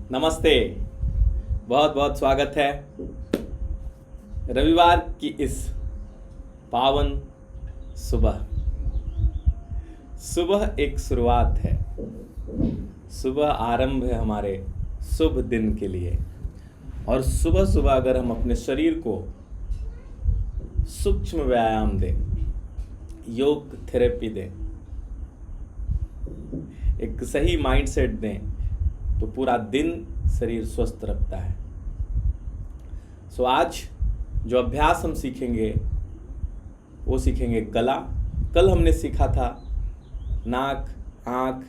नमस्ते। बहुत बहुत स्वागत है रविवार की इस पावन सुबह। सुबह एक शुरुआत है, सुबह आरंभ है हमारे शुभ दिन के लिए। और सुबह सुबह अगर हम अपने शरीर को सूक्ष्म व्यायाम दें, योग थेरेपी दें, एक सही माइंडसेट दें, तो पूरा दिन शरीर स्वस्थ रखता है। आज जो अभ्यास हम सीखेंगे वो सीखेंगे गला। कल हमने सीखा था नाक, आँख,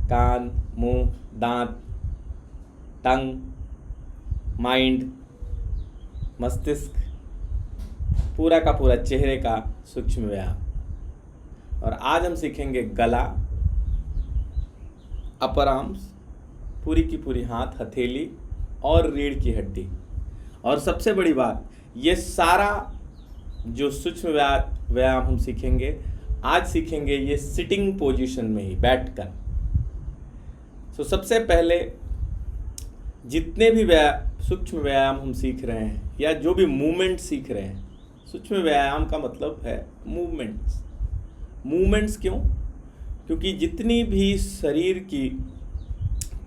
कान, मुंह, दांत, टंग, माइंड, मस्तिष्क, पूरा का पूरा चेहरे का सूक्ष्म व्यायाम। और आज हम सीखेंगे गला, अपर आर्म्स, पूरी की पूरी हाथ, हथेली और रीढ़ की हड्डी। और सबसे बड़ी बात, ये सारा जो सूक्ष्म व्यायाम हम सीखेंगे, आज सीखेंगे ये सिटिंग पोजीशन में ही बैठकर। सबसे पहले जितने भी सूक्ष्म व्यायाम हम सीख रहे हैं या जो भी मूवमेंट सीख रहे हैं, सूक्ष्म व्यायाम का मतलब है मूवमेंट्स। क्यों? क्योंकि जितनी भी शरीर की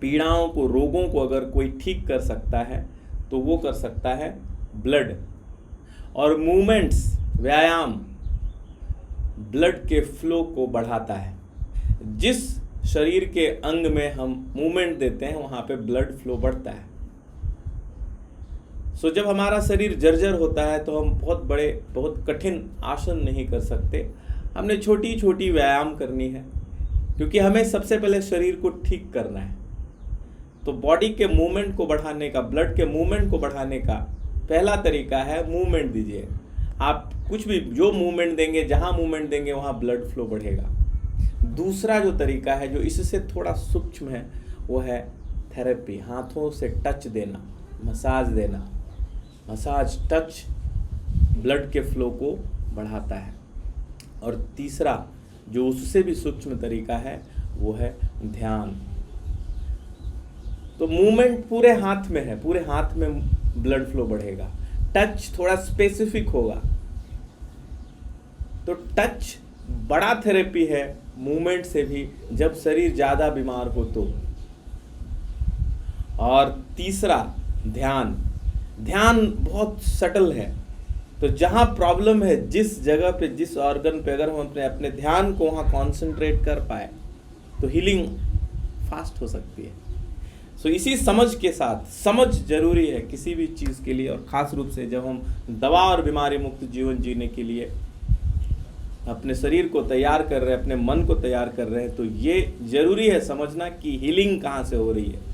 पीड़ाओं को, रोगों को अगर कोई ठीक कर सकता है तो वो कर सकता है ब्लड। और मूवमेंट्स, व्यायाम ब्लड के फ्लो को बढ़ाता है। जिस शरीर के अंग में हम मूवमेंट देते हैं वहाँ पे ब्लड फ्लो बढ़ता है। जब हमारा शरीर जर्जर होता है तो हम बहुत कठिन आसन नहीं कर सकते। हमने छोटी छोटी व्यायाम करनी है, क्योंकि हमें सबसे पहले शरीर को ठीक करना है। तो बॉडी के मूवमेंट को बढ़ाने का, ब्लड के मूवमेंट को बढ़ाने का पहला तरीका है मूवमेंट दीजिए। आप कुछ भी जो मूवमेंट देंगे, जहाँ मूवमेंट देंगे वहाँ ब्लड फ्लो बढ़ेगा। दूसरा जो तरीका है जो इससे थोड़ा सूक्ष्म है वो है थेरेपी। हाथों से टच देना, मसाज देना। मसाज, टच ब्लड के फ्लो को बढ़ाता है। और तीसरा जो उससे भी सूक्ष्म तरीका है वो है ध्यान। तो मूवमेंट पूरे हाथ में है, पूरे हाथ में ब्लड फ्लो बढ़ेगा। टच थोड़ा स्पेसिफिक होगा। तो टच बड़ा थेरेपी है मूवमेंट से भी, जब शरीर ज़्यादा बीमार हो तो। और तीसरा ध्यान बहुत सटल है। तो जहाँ प्रॉब्लम है, जिस जगह पे, जिस ऑर्गन पे अगर हम अपने ध्यान को वहाँ कॉन्सेंट्रेट कर पाए तो हीलिंग फास्ट हो सकती है। इसी समझ के साथ, समझ जरूरी है किसी भी चीज़ के लिए, और ख़ास रूप से जब हम दवा और बीमारी मुक्त जीवन जीने के लिए अपने शरीर को तैयार कर रहे हैं, अपने मन को तैयार कर रहे हैं, तो ये जरूरी है समझना कि हीलिंग कहाँ से हो रही है।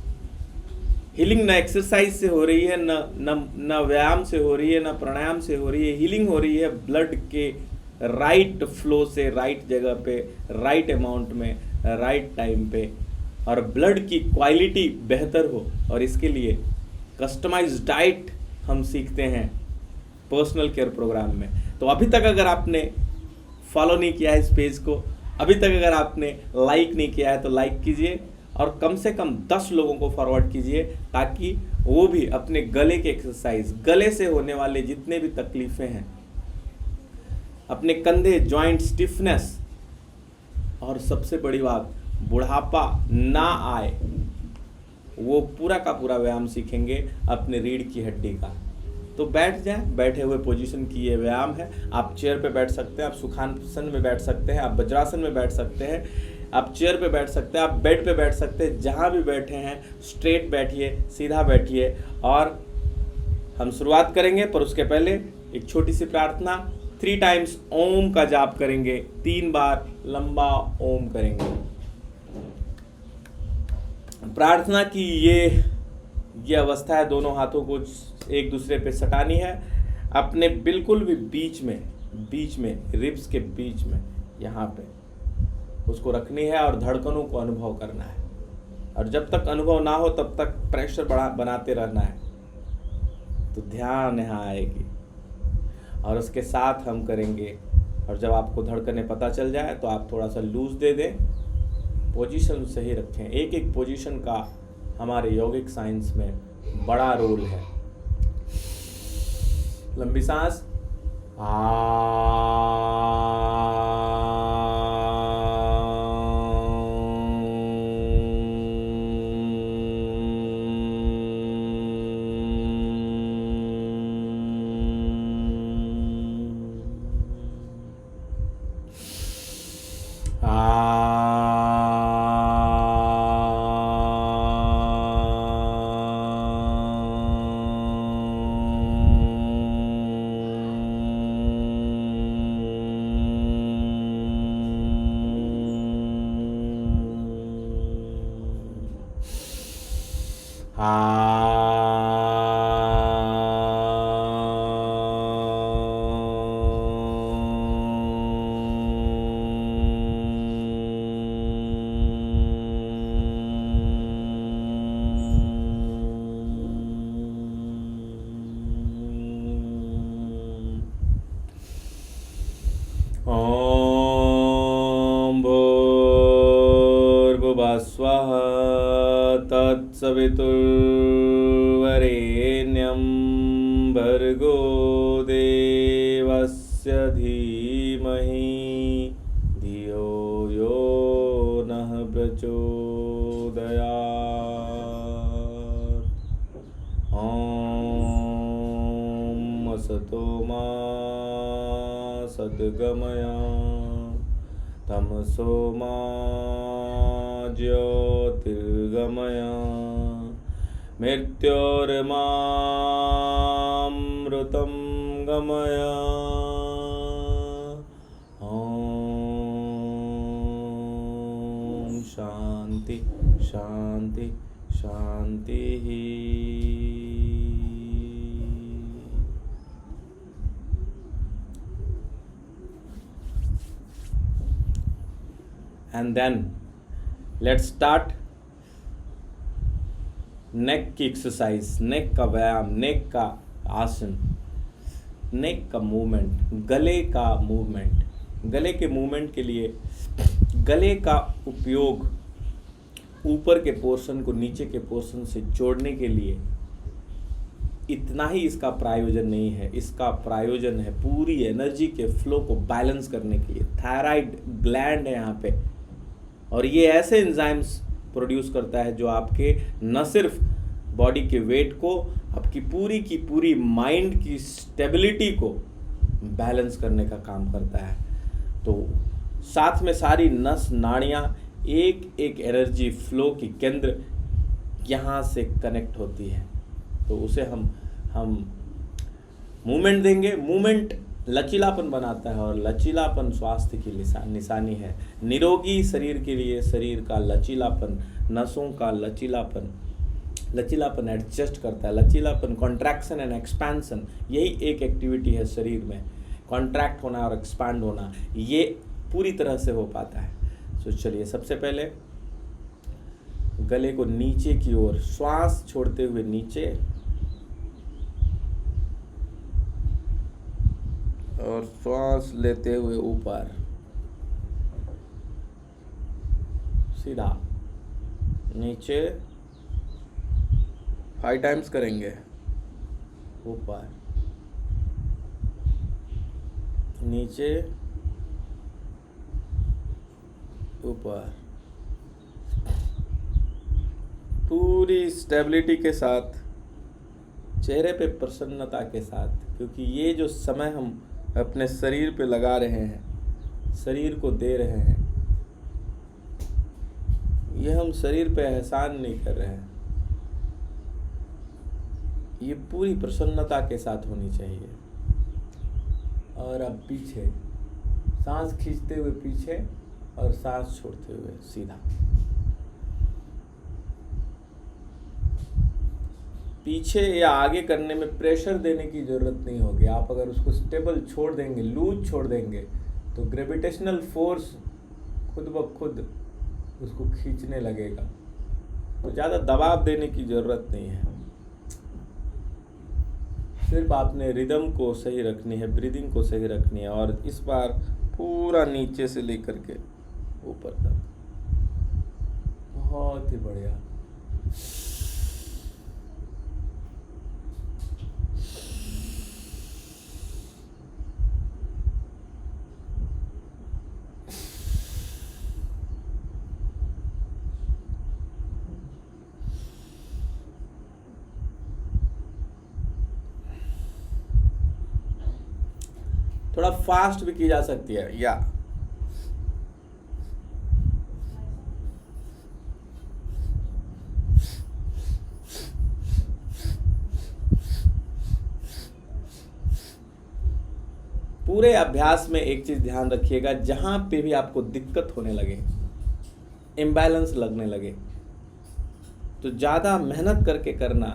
हीलिंग न एक्सरसाइज से हो रही है, न व्यायाम से हो रही है, न प्राणायाम से हो रही है। हीलिंग हो रही है ब्लड के राइट फ्लो से, राइट जगह पे, राइट अमाउंट में, राइट टाइम पे, और ब्लड की क्वालिटी बेहतर हो। और इसके लिए कस्टमाइज्ड डाइट हम सीखते हैं पर्सनल केयर प्रोग्राम में। तो अभी तक अगर आपने फॉलो नहीं किया है इस पेज को, अभी तक अगर आपने लाइक नहीं किया है तो लाइक कीजिए, और कम से कम 10 लोगों को फॉरवर्ड कीजिए, ताकि वो भी अपने गले के एक्सरसाइज, गले से होने वाले जितने भी तकलीफ़ें हैं, अपने कंधे, जॉइंट स्टिफनेस, और सबसे बड़ी बात बुढ़ापा ना आए, वो पूरा का पूरा व्यायाम सीखेंगे अपने रीढ़ की हड्डी का। तो बैठ जाए, बैठे हुए पोजीशन की ये व्यायाम है। आप चेयर पे बैठ सकते हैं, आप सुखासन में बैठ सकते हैं, आप वज्रासन में बैठ सकते हैं, आप चेयर पे बैठ सकते हैं, आप बेड पे बैठ सकते हैं। जहाँ भी बैठे हैं स्ट्रेट बैठिए, सीधा बैठिए। और हम शुरुआत करेंगे, पर उसके पहले एक छोटी सी प्रार्थना। 3 टाइम्स ओम का जाप करेंगे, 3 बार लंबा ओम करेंगे। प्रार्थना की ये अवस्था है, दोनों हाथों को एक दूसरे पे सटानी है, अपने बिल्कुल भी बीच में रिब्स के बीच में यहाँ पे उसको रखनी है, और धड़कनों को अनुभव करना है। और जब तक अनुभव ना हो तब तक प्रेशर बनाते रहना है। तो ध्यान यहाँ आएगी, और उसके साथ हम करेंगे। और जब आपको धड़कने पता चल जाए तो आप थोड़ा सा लूज दे दें, पोजीशन सही रखें। एक एक पोजीशन का हमारे योगिक साइंस में बड़ा रोल है। लंबी सांस, ॐ भूर्भुवस्वः तत्सवितुर्वरेण्यं भर्गो देवस्य धीमहि धियो यो नः प्रचोदयात्। ॐ असतो मा सद्गमय तमसो मा ज्योतिर्गमय मृत्योर्मामृतं गमय। ॐ शांति शांति शांति। And then let's start नेक की एक्सरसाइज, नेक का व्यायाम, नेक का आसन, नेक का मूवमेंट, गले का मूवमेंट। गले के मूवमेंट के लिए गले का उपयोग ऊपर के पोर्शन को नीचे के पोर्शन से जोड़ने के लिए इतना ही इसका प्रायोजन नहीं है। इसका प्रायोजन है पूरी एनर्जी के फ्लो को बैलेंस करने के लिए। थायराइड ग्लैंड है यहाँ पे, और ये ऐसे एंजाइम्स प्रोड्यूस करता है जो आपके न सिर्फ बॉडी के वेट को, आपकी पूरी की पूरी माइंड की स्टेबिलिटी को बैलेंस करने का काम करता है। तो साथ में सारी नस नाड़ियाँ, एक एक एनर्जी फ्लो की केंद्र यहाँ से कनेक्ट होती है। तो उसे हम मूवमेंट देंगे। मूवमेंट लचीलापन बनाता है, और लचीलापन स्वास्थ्य की निशानी है। निरोगी शरीर के लिए शरीर का लचीलापन, नसों का लचीलापन एडजस्ट करता है। लचीलापन, कॉन्ट्रैक्शन एंड एक्सपेंशन, यही एक एक्टिविटी है शरीर में। कॉन्ट्रैक्ट होना और एक्सपैंड होना, ये पूरी तरह से हो पाता है। तो चलिए, सबसे पहले गले को नीचे की ओर, श्वास छोड़ते हुए नीचे और श्वास लेते हुए ऊपर, सीधा नीचे 5 टाइम्स करेंगे। ऊपर नीचे ऊपर, पूरी स्टेबिलिटी के साथ, चेहरे पे प्रसन्नता के साथ, क्योंकि ये जो समय हम अपने शरीर पे लगा रहे हैं, शरीर को दे रहे हैं, ये हम शरीर पे एहसान नहीं कर रहे हैं। ये पूरी प्रसन्नता के साथ होनी चाहिए। और अब पीछे सांस खींचते हुए पीछे और सांस छोड़ते हुए सीधा। पीछे या आगे करने में प्रेशर देने की ज़रूरत नहीं होगी। आप अगर उसको स्टेबल छोड़ देंगे, लूज छोड़ देंगे, तो ग्रेविटेशनल फोर्स खुद ब खुद उसको खींचने लगेगा। तो ज़्यादा दबाव देने की ज़रूरत नहीं है। सिर्फ आपने रिदम को सही रखनी है, ब्रीदिंग को सही रखनी है। और इस बार पूरा नीचे से लेकर के ऊपर तक बहुत ही बढ़िया। थोड़ा फास्ट भी की जा सकती है या पूरे अभ्यास में एक चीज ध्यान रखिएगा, जहां पे भी आपको दिक्कत होने लगे, इम्बैलेंस लगने लगे, तो ज़्यादा मेहनत करके करना,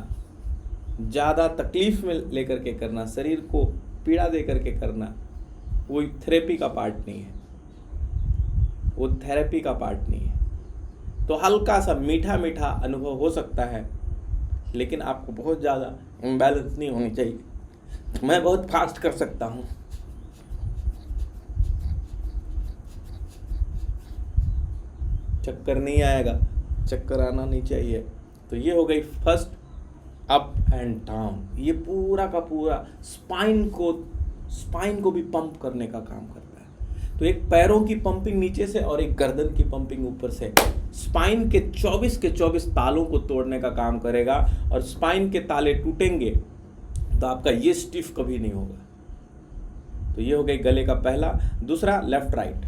ज़्यादा तकलीफ में लेकर के करना, शरीर को पीड़ा दे करके करना, वो थेरेपी का पार्ट नहीं है, वो थेरेपी का पार्ट नहीं है। तो हल्का सा मीठा मीठा अनुभव हो सकता है, लेकिन आपको बहुत ज़्यादा इम्बैलेंस नहीं होनी चाहिए। मैं बहुत फास्ट कर सकता हूँ, चक्कर नहीं आएगा, चक्कर आना नहीं चाहिए। तो ये हो गई फर्स्ट अप एंड डाउन। ये पूरा का पूरा स्पाइन को भी पंप करने का काम करता है। तो एक पैरों की पंपिंग नीचे से और एक गर्दन की पंपिंग ऊपर से स्पाइन के 24 तालों को तोड़ने का काम करेगा। और स्पाइन के ताले टूटेंगे तो आपका ये स्टिफ कभी नहीं होगा। तो ये हो गई गले का पहला। दूसरा लेफ्ट राइट।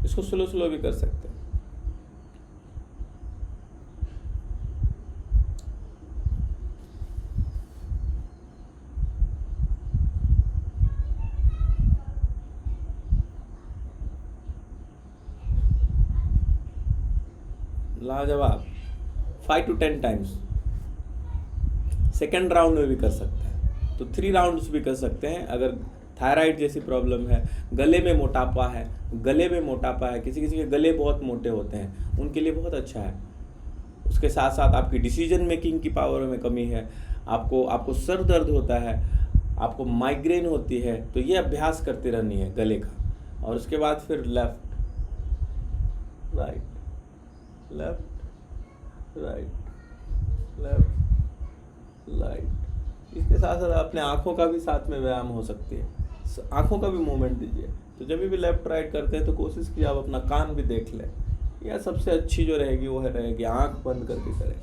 इसको स्लो स्लो भी कर सकते हैं। लाजवाब। 5 to 10 टाइम्स। सेकेंड राउंड में भी कर सकते हैं, तो 3 राउंड्स भी कर सकते हैं। अगर थायराइड जैसी प्रॉब्लम है, गले में मोटापा है, किसी किसी के गले बहुत मोटे होते हैं, उनके लिए बहुत अच्छा है। उसके साथ साथ आपकी डिसीजन मेकिंग की पावर में कमी है, आपको सर दर्द होता है, आपको माइग्रेन होती है, तो ये अभ्यास करते रहनी है गले का। और उसके बाद फिर left right, left right, left right. इसके साथ साथ अपने आँखों का भी साथ में व्यायाम हो सकती है, आँखों का भी मूवमेंट दीजिए। तो जब भी लेफ्ट राइट करते हैं तो कोशिश कीजिए आप अपना कान भी देख लें, या सबसे अच्छी जो रहेगी वो रहेगी आँख बंद करके करें,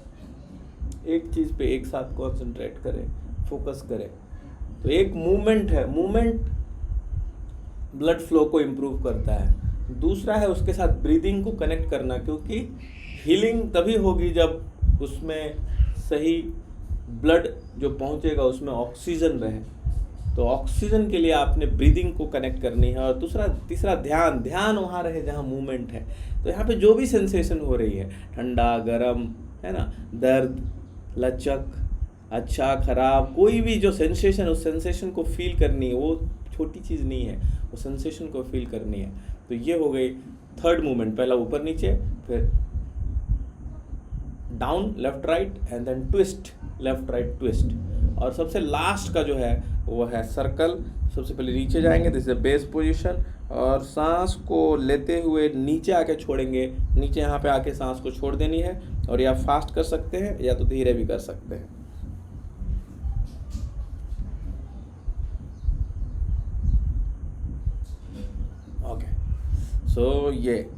एक चीज़ पे एक साथ कॉन्सेंट्रेट करें, फोकस करें। तो एक मूवमेंट है, मूवमेंट ब्लड फ्लो को इम्प्रूव करता है। दूसरा है उसके साथ ब्रीदिंग को कनेक्ट करना, क्योंकि हीलिंग तभी होगी जब उसमें सही ब्लड जो पहुंचेगा उसमें ऑक्सीजन रहे। तो ऑक्सीजन के लिए आपने ब्रीदिंग को कनेक्ट करनी है। और तीसरा ध्यान वहाँ रहे जहाँ मूवमेंट है। तो यहाँ पे जो भी सेंसेशन हो रही है, ठंडा गरम है ना, दर्द लचक, अच्छा खराब, कोई भी जो सेंसेशन, उस सेंसेशन को फील करनी है। वो छोटी चीज़ नहीं है, वो सेंसेशन को फील करनी है। तो ये हो गई थर्ड मूवमेंट। पहला ऊपर नीचे, फिर down left right, and then twist left right twist. और सबसे लास्ट का जो है वो है सर्कल। सबसे पहले नीचे जाएंगे, this is the base position, और सांस को लेते हुए नीचे आके छोड़ेंगे। नीचे यहाँ पे आके सांस को छोड़ देनी है, और या फास्ट कर सकते हैं या तो धीरे भी कर सकते हैं। ओके, सो ये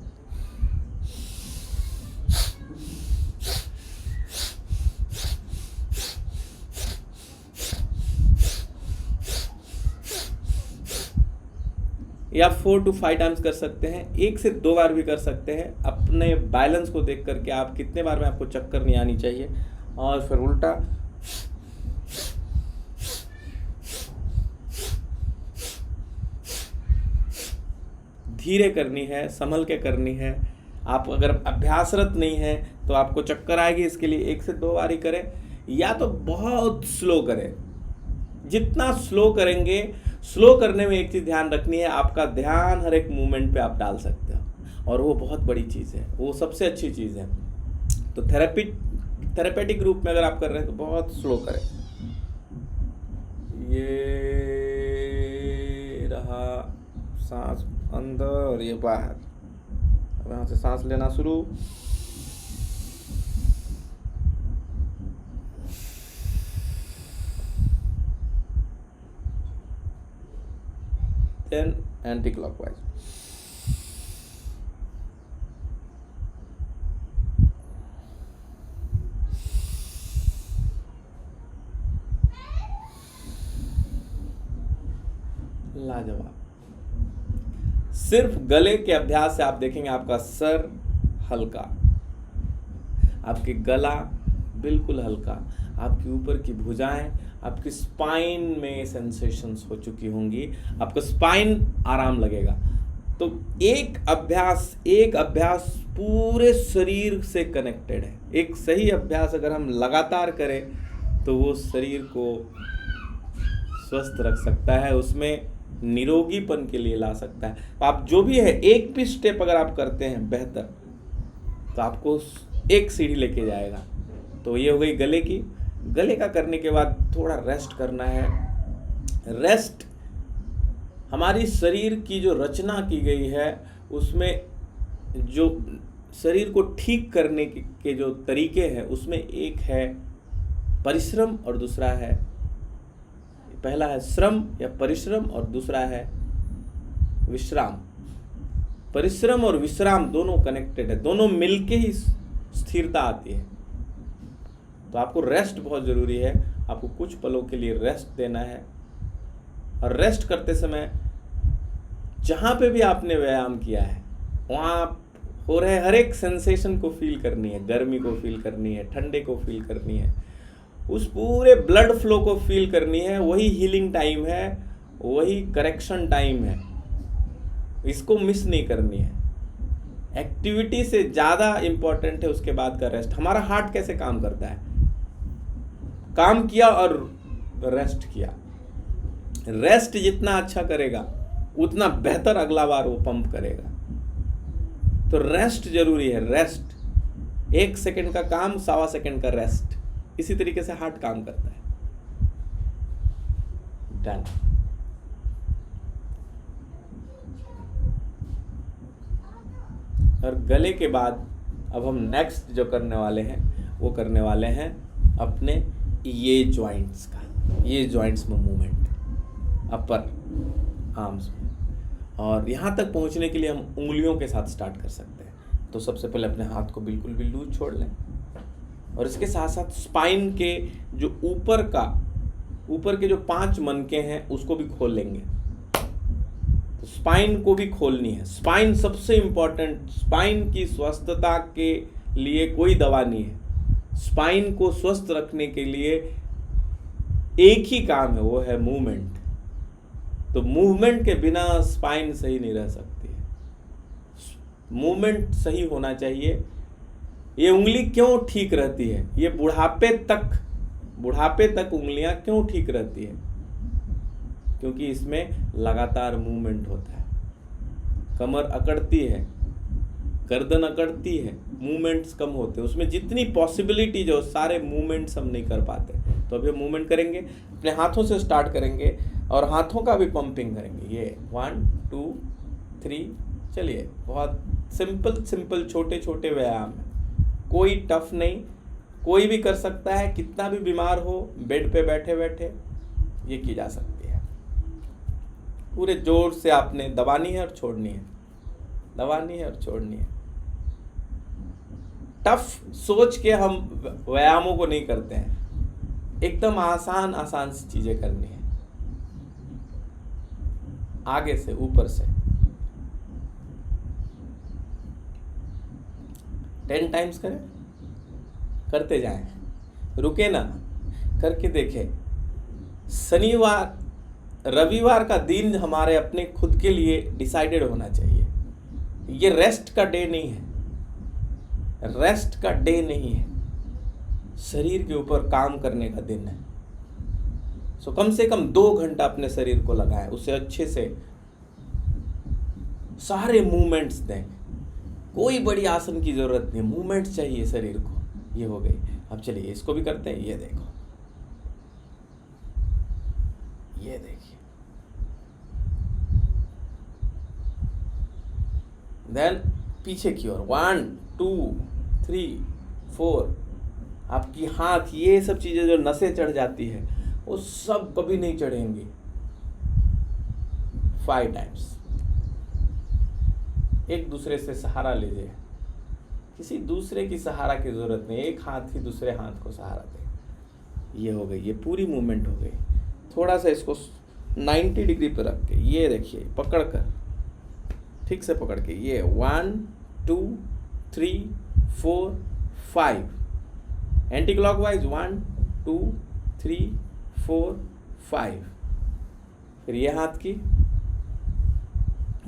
या 4 to 5 टाइम्स कर सकते हैं, 1 से 2 बार भी कर सकते हैं। अपने बैलेंस को देख करके आप कितने बार में आपको चक्कर नहीं आनी चाहिए। और फिर उल्टा, धीरे करनी है, संभल के करनी है। आप अगर अभ्यासरत नहीं है तो आपको चक्कर आएगी। इसके लिए 1 से 2 बार ही करें, या तो बहुत स्लो करें। जितना स्लो करेंगे, स्लो करने में एक चीज़ ध्यान रखनी है, आपका ध्यान हर एक मूवमेंट पे आप डाल सकते हो, और वो बहुत बड़ी चीज़ है, वो सबसे अच्छी चीज़ है। तो थेरेपेटिक रूप में अगर आप कर रहे हैं तो बहुत स्लो करें। ये रहा सांस अंदर और ये बाहर। अब यहाँ से सांस लेना शुरू। Then anti clockwise. लाजवाब। सिर्फ गले के अभ्यास से आप देखेंगे आपका सर हल्का, आपकी गला बिल्कुल हल्का, आपकी ऊपर की भुजाएं, आपकी स्पाइन में सेंसेशंस हो चुकी होंगी, आपका स्पाइन आराम लगेगा। तो एक अभ्यास पूरे शरीर से कनेक्टेड है। एक सही अभ्यास अगर हम लगातार करें तो वो शरीर को स्वस्थ रख सकता है, उसमें निरोगीपन के लिए ला सकता है। तो आप जो भी है एक भी स्टेप अगर आप करते हैं बेहतर, तो आपको एक सीढ़ी लेके जाएगा। तो ये हो गई गले की। गले का करने के बाद थोड़ा रेस्ट करना है। रेस्ट हमारी शरीर की जो रचना की गई है उसमें जो शरीर को ठीक करने के जो तरीके हैं उसमें एक है परिश्रम और दूसरा है, पहला है श्रम या परिश्रम और दूसरा है विश्राम। परिश्रम और विश्राम दोनों कनेक्टेड है, दोनों मिलके ही स्थिरता आती है। तो आपको रेस्ट बहुत ज़रूरी है। आपको कुछ पलों के लिए रेस्ट देना है और रेस्ट करते समय जहाँ पे भी आपने व्यायाम किया है वहाँ हो रहे हर एक सेंसेशन को फील करनी है। गर्मी को फील करनी है, ठंडे को फील करनी है, उस पूरे ब्लड फ्लो को फील करनी है। वही हीलिंग टाइम है, वही करेक्शन टाइम है, इसको मिस नहीं करनी है। एक्टिविटी से ज़्यादा इम्पोर्टेंट है उसके बाद का रेस्ट। हमारा हार्ट कैसे काम करता है, काम किया और रेस्ट किया। रेस्ट जितना अच्छा करेगा उतना बेहतर अगला बार वो पंप करेगा। तो रेस्ट जरूरी है। रेस्ट 1 सेकंड का काम, 1.25 सेकंड का रेस्ट, इसी तरीके से हार्ट काम करता है। डन। और गले के बाद अब हम नेक्स्ट जो करने वाले हैं वो करने वाले हैं अपने ये जॉइंट्स का, ये जॉइंट्स में मूवमेंट अपर आर्म्स में। और यहाँ तक पहुँचने के लिए हम उंगलियों के साथ स्टार्ट कर सकते हैं। तो सबसे पहले अपने हाथ को बिल्कुल भी लूज छोड़ लें और इसके साथ साथ स्पाइन के जो ऊपर के जो 5 मनके हैं उसको भी खोल लेंगे। तो स्पाइन को भी खोलनी है। स्पाइन सबसे इम्पोर्टेंट। स्पाइन की स्वस्थता के लिए कोई दवा नहीं है। स्पाइन को स्वस्थ रखने के लिए एक ही काम है, वो है मूवमेंट। तो मूवमेंट के बिना स्पाइन सही नहीं रह सकती है। मूवमेंट सही होना चाहिए। ये उंगली क्यों ठीक रहती है, ये बुढ़ापे तक उंगलियां क्यों ठीक रहती है? क्योंकि इसमें लगातार मूवमेंट होता है। कमर अकड़ती है, गर्दन अकड़ती है, मूवमेंट्स कम होते हैं। उसमें जितनी पॉसिबिलिटी जो सारे मूवमेंट्स हम नहीं कर पाते। तो अभी मूवमेंट करेंगे, अपने हाथों से स्टार्ट करेंगे और हाथों का भी पंपिंग करेंगे। ये 1 2 3 चलिए। बहुत सिंपल छोटे छोटे व्यायाम है, कोई टफ नहीं, कोई भी कर सकता है। कितना भी बीमार हो, बेड पे बैठे बैठे ये की जा सकती है। पूरे जोर से आपने दबानी है और छोड़नी है, दबानी है और छोड़नी है। टफ सोच के हम व्यायामों को नहीं करते हैं। एकदम आसान सी चीजें करनी है। आगे से ऊपर से 10 टाइम्स करें, करते जाएं, रुके ना, करके देखें। शनिवार रविवार का दिन हमारे अपने खुद के लिए डिसाइडेड होना चाहिए। ये रेस्ट का डे नहीं है, रेस्ट का डे नहीं है, शरीर के ऊपर काम करने का दिन है। सो कम से कम 2 घंटा अपने शरीर को लगाएं, उसे अच्छे से सारे मूवमेंट्स दें। कोई बड़ी आसन की जरूरत नहीं, मूवमेंट चाहिए शरीर को। ये हो गई। अब चलिए इसको भी करते हैं, ये देखो, ये देखिए। देन पीछे की ओर 1 2 3 4, आपकी हाथ, ये सब चीजें जो नसें चढ़ जाती है वो सब कभी नहीं चढ़ेंगी। 5 टाइम्स। एक दूसरे से सहारा लीजिए, किसी दूसरे की सहारा की जरूरत नहीं, एक हाथ ही दूसरे हाथ को सहारा दे। ये हो गई, ये पूरी मूवमेंट हो गई। थोड़ा सा इसको 90 डिग्री पर रख के, ये देखिए, पकड़ कर, ठीक से पकड़ के, ये 1 2 3 4 5, एंटी क्लॉकवाइज 1 2 3 4 5। फिर ये हाथ की,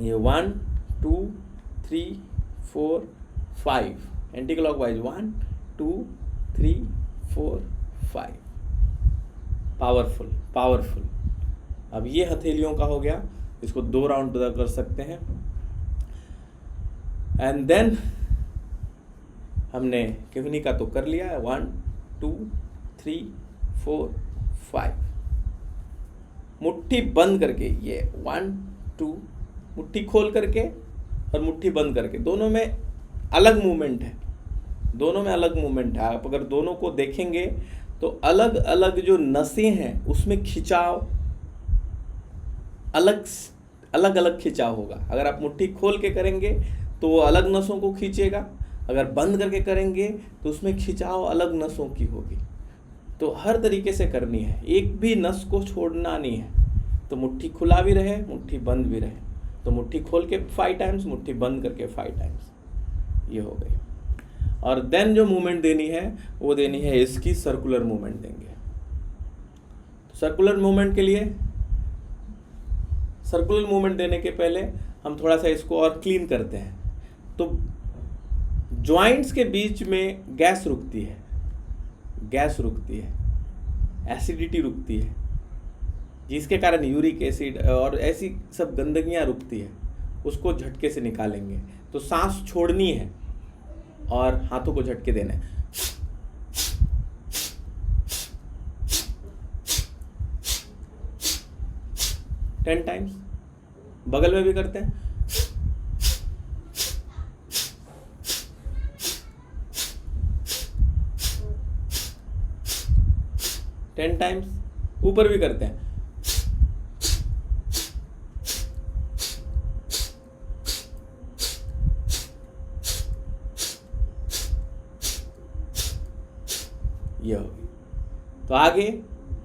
ये 1 2 3 4 5, एंटी क्लॉकवाइज 1 2 3 4 5। Powerful powerful. अब ये हथेलियों का हो गया, इसको 2 राउंड कर सकते हैं। एंड देन हमने केहनी का तो कर लिया है, 1 2 3 4 5। मुट्ठी बंद करके, ये 1 2, मुट्ठी खोल करके और मुट्ठी बंद करके, दोनों में अलग मूवमेंट है, दोनों में अलग मूवमेंट है। आप अगर दोनों को देखेंगे तो अलग अलग जो नसें हैं उसमें खिंचाव अलग अलग अलग खिंचाव होगा। अगर आप मुट्ठी खोल के करेंगे तो वो अलग नसों को खींचेगा, अगर बंद करके करेंगे तो उसमें खिंचाव अलग नसों की होगी। तो हर तरीके से करनी है, एक भी नस को छोड़ना नहीं है। तो मुट्ठी खुला भी रहे, मुट्ठी बंद भी रहे। तो मुट्ठी खोल के 5 टाइम्स, मुट्ठी बंद करके 5 टाइम्स, ये हो गई। और देन जो मूवमेंट देनी है वो देनी है इसकी सर्कुलर मूवमेंट देंगे। सर्कुलर मूवमेंट के लिए, सर्कुलर मूवमेंट देने के पहले हम थोड़ा सा इसको और क्लीन करते हैं। तो जॉइंट्स के बीच में गैस रुकती है, गैस रुकती है, एसिडिटी रुकती है, जिसके कारण यूरिक एसिड और ऐसी सब गंदगियां रुकती है, उसको झटके से निकालेंगे। तो सांस छोड़नी है और हाथों को झटके देना है। 10 टाइम्स। बगल में भी करते हैं। Ten times. ऊपर भी करते हैं। ये होगी। तो आगे,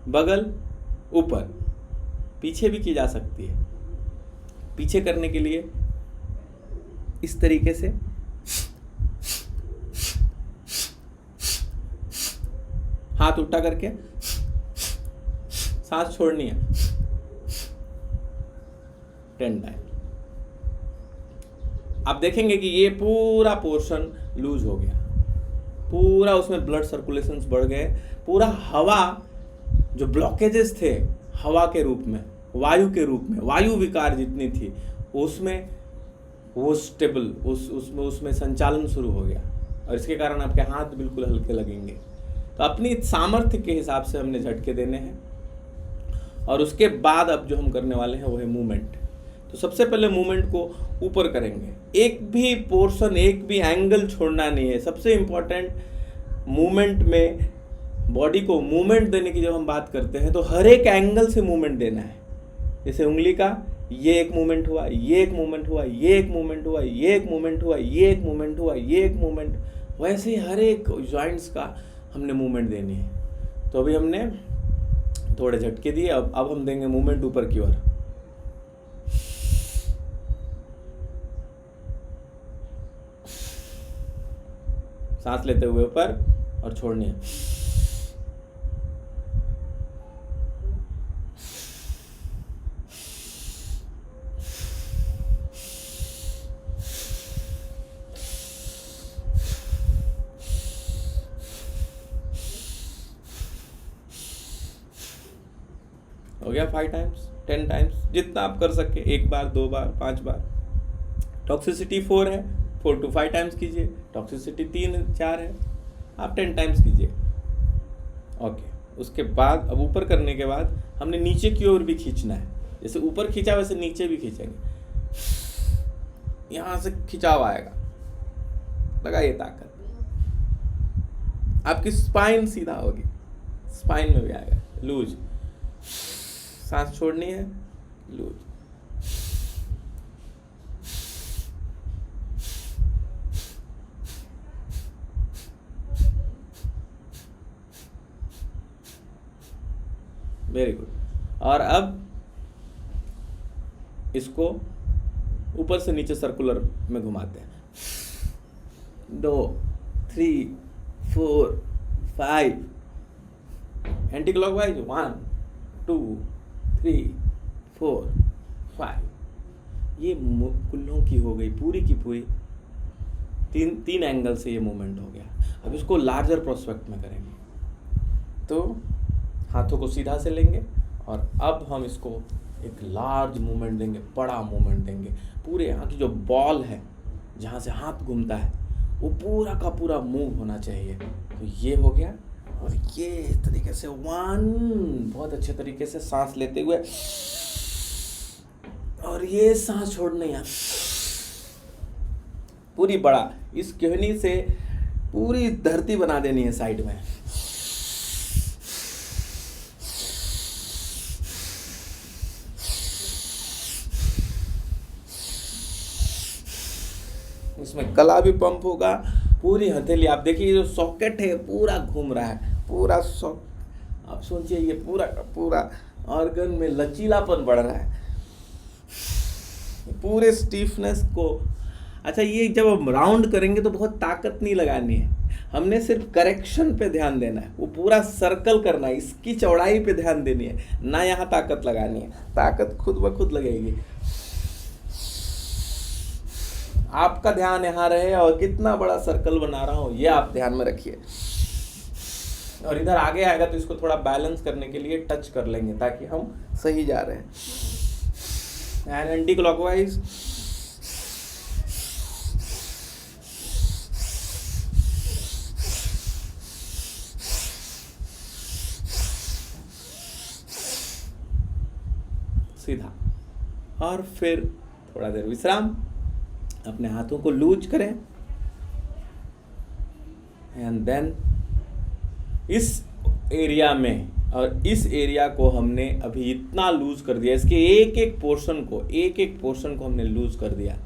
बगल, ऊपर, पीछे भी की जा सकती है। पीछे करने के लिए इस तरीके से हाथ उल्टा करके सांस छोड़नी है 10 टाइम। आप देखेंगे कि ये पूरा पोर्शन लूज हो गया, पूरा उसमें ब्लड सर्कुलेशंस बढ़ गए, पूरा हवा जो ब्लॉकेजेस थे हवा के रूप में, वायु के रूप में, वायु विकार जितनी थी उसमें वो स्टेबल, उसमें संचालन शुरू हो गया और इसके कारण आपके हाथ बिल्कुल हल्के लगेंगे। तो अपनी सामर्थ्य के हिसाब से हमने झटके देने हैं। और उसके बाद अब जो हम करने वाले हैं वो है मूवमेंट। तो सबसे पहले मूवमेंट को ऊपर करेंगे, एक भी पोर्शन, एक भी एंगल छोड़ना नहीं है। सबसे इम्पॉर्टेंट मूवमेंट में, बॉडी को मूवमेंट देने की जब हम बात करते हैं तो हर एक एंगल से मूवमेंट देना है। जैसे उंगली का ये एक मूवमेंट हुआ, ये एक मूवमेंट हुआ, ये एक मूवमेंट हुआ, ये एक मूवमेंट हुआ, ये एक मूवमेंट हुआ, ये एक मूवमेंट, वैसे ही हर एक जॉइंट्स का हमने मूवमेंट देनी है। तो अभी हमने थोड़े झटके दिए, अब हम देंगे मूवमेंट ऊपर की ओर। सांस लेते हुए ऊपर और छोड़नी है। हो गया 5 टाइम्स, 10 टाइम्स, जितना आप कर सके, 1 बार, 2 बार, 5 बार। टॉक्सिसिटी 4 है, 4 to 5 टाइम्स कीजिए। टॉक्सिसिटी 3 4 है, आप 10 टाइम्स कीजिए। ओके, उसके बाद अब ऊपर करने के बाद हमने नीचे की ओर भी खींचना है। जैसे ऊपर खींचा वैसे नीचे भी खींचेंगे, यहाँ से खिंचाव आएगा, लगाइए ताकत, आपकी स्पाइन सीधा होगी, स्पाइन में भी आएगा। लूज, सांस छोड़नी है, लूज। Very good. और अब इसको ऊपर से नीचे सर्कुलर में घुमाते हैं। 2 3 4 5, एंटी क्लॉकवाइज 1 2 3 4 5। ये कुल्लों की हो गई पूरी की पूरी, तीन एंगल से ये मूवमेंट हो गया। अब इसको लार्जर प्रोस्पेक्ट में करेंगे, तो हाथों को सीधा से लेंगे और अब हम इसको एक लार्ज मूवमेंट देंगे, बड़ा मूवमेंट देंगे। पूरे यहाँ की जो बॉल है, जहाँ से हाथ घूमता है, वो पूरा का पूरा मूव होना चाहिए। तो ये हो गया, और ये इस तरीके से 1, बहुत अच्छे तरीके से सांस लेते हुए, और ये सांस छोड़ना है पूरी बड़ा, इस कोहनी से पूरी धरती बना देनी है साइड में। इसमें गला भी पंप होगा, पूरी हथेली, आप देखिए जो सॉकेट है पूरा घूम रहा है, पूरा आप सोचिए ये पूरा का पूरा ऑर्गन में लचीलापन बढ़ रहा है, पूरे स्टीफनेस को। अच्छा, ये जब हम राउंड करेंगे तो बहुत ताकत नहीं लगानी है, हमने सिर्फ करेक्शन पे ध्यान देना है, वो पूरा सर्कल करना है, इसकी चौड़ाई पे ध्यान देनी है, ना यहाँ ताकत लगानी है। ताकत खुद ब खुद लगेगी। आपका ध्यान यहाँ रहे और कितना बड़ा सर्कल बना रहा हूँ ये आप ध्यान में रखिए। और इधर आगे आएगा तो इसको थोड़ा बैलेंस करने के लिए टच कर लेंगे ताकि हम सही जा रहे हैं। एंड एंटी क्लॉकवाइज, सीधा, और फिर थोड़ा देर विश्राम, अपने हाथों को लूज करें, एंड देन इस एरिया में, और इस एरिया को हमने अभी इतना लूज कर दिया, इसके एक एक पोर्शन को हमने लूज कर दिया।